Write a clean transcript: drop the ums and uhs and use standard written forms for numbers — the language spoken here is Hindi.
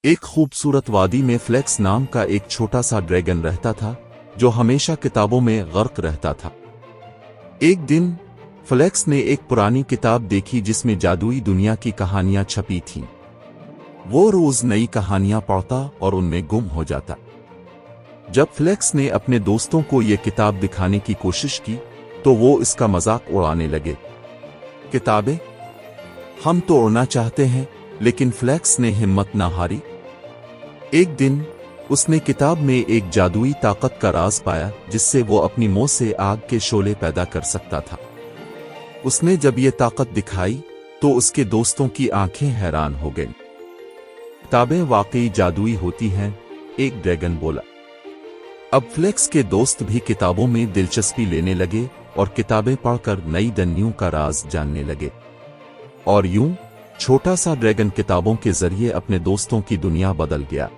एक खूबसूरत वादी में फ्लेक्स नाम का एक छोटा सा ड्रैगन रहता था जो हमेशा किताबों में गर्क रहता था। एक दिन फ्लेक्स ने एक पुरानी किताब देखी जिसमें जादुई दुनिया की कहानियां छपी थीं। वो रोज नई कहानियां पढ़ता और उनमें गुम हो जाता। जब फ्लेक्स ने अपने दोस्तों को ये किताब दिखाने की कोशिश की तो वो इसका मजाक उड़ाने लगे। किताबें? हम तो उड़ना चाहते हैं। लेकिन फ्लेक्स ने हिम्मत ना हारी। एक दिन उसने किताब में एक जादुई ताकत का राज पाया जिससे वो अपनी मुंह से आग के शोले पैदा कर सकता था। उसने जब ये ताकत दिखाई तो उसके दोस्तों की आंखें हैरान हो गईं। किताबें वाकई जादुई होती हैं, एक ड्रैगन बोला। अब फ्लेक्स के दोस्त भी किताबों में दिलचस्पी लेने लगे और किताबें पढ़कर नई दुनियाओं का राज जानने लगे। और यूं छोटा सा ड्रैगन किताबों के जरिए अपने दोस्तों की दुनिया बदल गया।